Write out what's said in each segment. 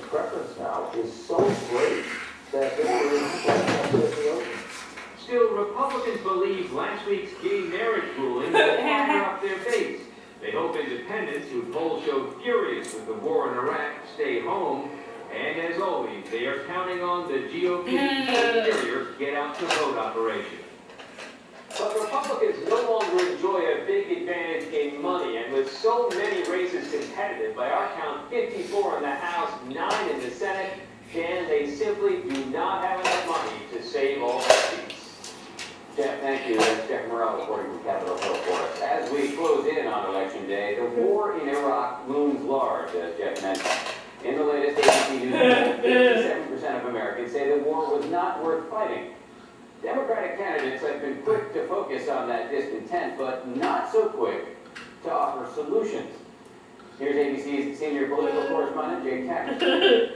preference now is so great that this is like the ocean. Still, Republicans believe last week's gay marriage ruling will fire up their base. They hope independents, who polls show furious with the war in Iraq, stay home. And as always, they are counting on the GOP's superior get-out-to-vote operation. But Republicans no longer enjoy a big advantage in money, and with so many races competitive, by our count 54 in the House, 9 in the Senate, Dan, they simply do not have enough money to save all their seats. Jeff, thank you. That's Jeff Morrell reporting from Capitol Hill for us. As we close in on Election Day, the war in Iraq looms large, as Jeff mentioned. In the latest ABC News poll, 57% of Americans say the war was not worth fighting. Democratic candidates have been quick to focus on that discontent, but not so quick to offer solutions. Here's ABC's senior political correspondent, Jake Tackett.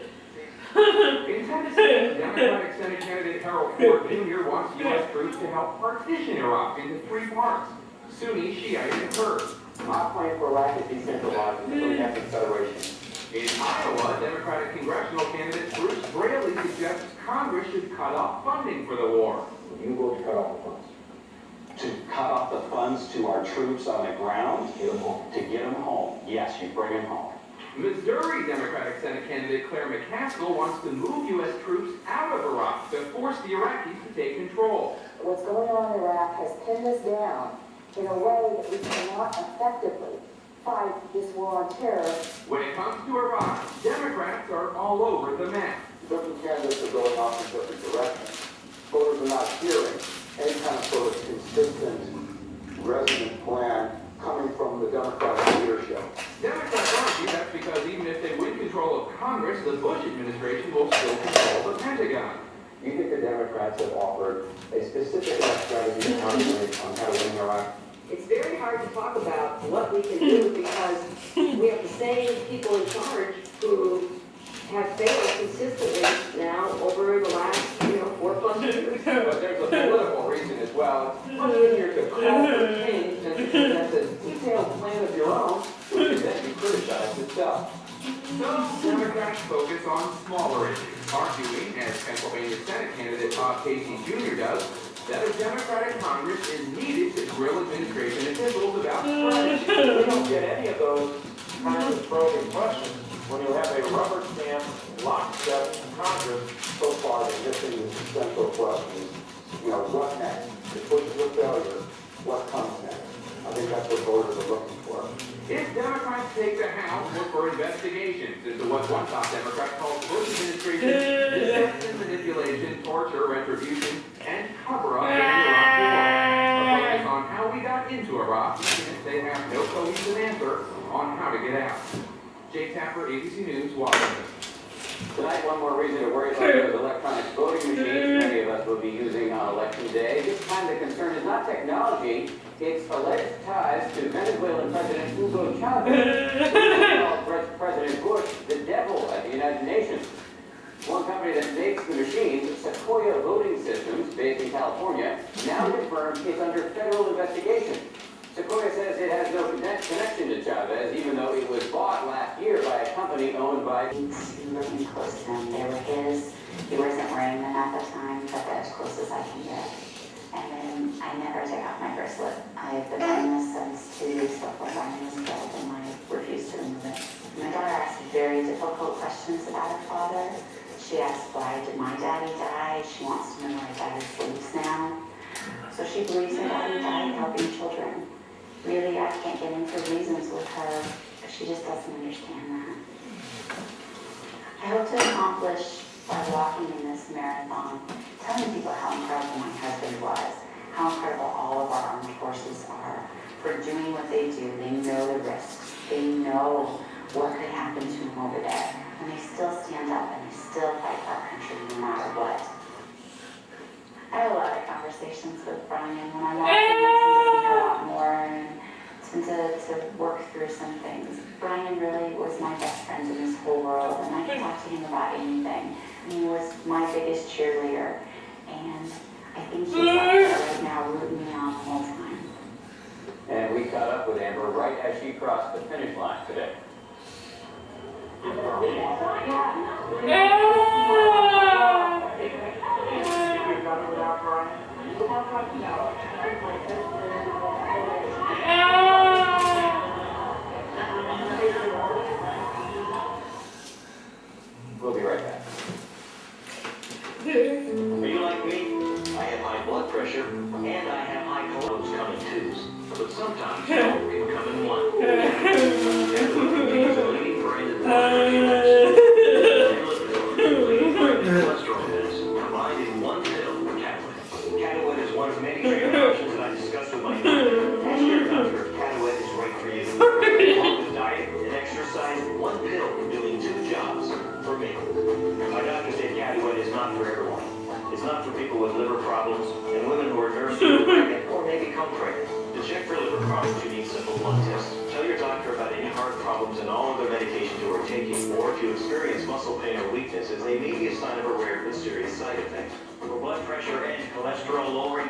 In Tennessee, Democratic Senate candidate Harold Ford Jr. wants U.S. troops to help partition Iraq into 3 parts: Sunni, Shiite, and Kurd. Our plan for Iraq is decentralized and the Domestic Federation. In Iowa, Democratic congressional candidate Bruce Braley suggests Congress should cut off funding for the war. You vote to cut off the funds. To cut off the funds to our troops on the ground? Get them home. To get them home. Yes, you bring them home. Missouri Democratic Senate candidate Claire McCaskill wants to move U.S. troops out of Iraq to force the Iraqis to take control. What's going on in Iraq has pinned us down in a way that we cannot effectively fight this war on terror. When it comes to Iraq, Democrats are all over the map. Certain candidates are going off in different directions. Voters are not hearing any kind of sort of consistent, resonant plan coming from the Democratic leadership. Democrats argue that's because even if they win control of Congress, the Bush administration will still control the Pentagon. You think the Democrats have offered a specific enough strategy on how to win Iraq? It's very hard to talk about what we can do because we have the same people in charge who have failed consistently now over the last, 4+ years. But there's a political reason as well. It's much easier to call for change than to present a detailed plan of your own, which can then be criticized itself. So, Democrats focus on smaller issues, arguing, as Pennsylvania Senate candidate Bob Casey Jr. does, that a Democratic Congress is needed to grill administration officials about strategy. We don't get any of those kinds of probing questions when you have a rubber stamp, lockstep Congress. So far, the missing is the central question. What next? If Bush is a failure, what comes next? I think that's what voters are looking for. If Democrats take the House, look for investigations into what one top Democrat calls Bush administration deception, manipulation, torture, retribution, and cover-up of the Iraq war. A focus on how we got into Iraq, even if they have no cohesive answer on how to get out. Jake Tapper, ABC News, Washington. Tonight, one more reason to worry about those electronic voting machines many of us will be using on Election Day. This time the concern is not technology, it's alleged ties to Venezuelan President Hugo Chavez, who called President Bush the devil at the United Nations. One company that makes the machines, Sequoia Voting Systems, based in California, now confirms it's under federal investigation. Sequoia says it has no connection to Chavez, even though it was bought last year by a company owned by... Looking close to him, they were his. He wasn't wearing them at the time, but they're as close as I can get. And then I never take off my bracelet. I've been doing this since 2 weeks before Brian was killed, and I refuse to remove it. My daughter asked very difficult questions about her father. She asked, why did my daddy die? She wants to know why daddy sleeps now. So she believes her daddy died helping children. Really, I can't get into reasons with her, but she just doesn't understand that. I hope to accomplish by walking in this marathon, telling people how incredible my husband was, how incredible all of our armed forces are for doing what they do. They know the risks. They know what could happen to them over there. And they still stand up and they still fight for our country no matter what. I had a lot of conversations with Brian when I walked in and a lot more and to work through some things. Brian really was my best friend in this whole world, and I could talk to him about anything. And he was my biggest cheerleader, and I think he's up there right now rooting me on the whole time. And we caught up with Amber right as she crossed the finish line today. Yeah. We'll be right back. Are you like me? I have high blood pressure, and I have high cholesterol come in twos. But sometimes both can come in one. And is a leading brand of cholesterol meds combined in one pill for Catalyst. Catalyst is one of many treatment options that I discussed with my doctor. Ask your doctor if Catalyst is right for you. Along with diet and exercise, one pill doing two jobs for me. My doctor said Catalyst is not for everyone. It's not for people with liver problems and women who are nursing or pregnant or may become pregnant. To check for liver problems, you need simple blood tests. Tell your doctor about any heart problems and all other medications you are taking, or if you experience muscle pain or weakness, as they may be a sign of a rare but serious side effect. For blood pressure and cholesterol lowering,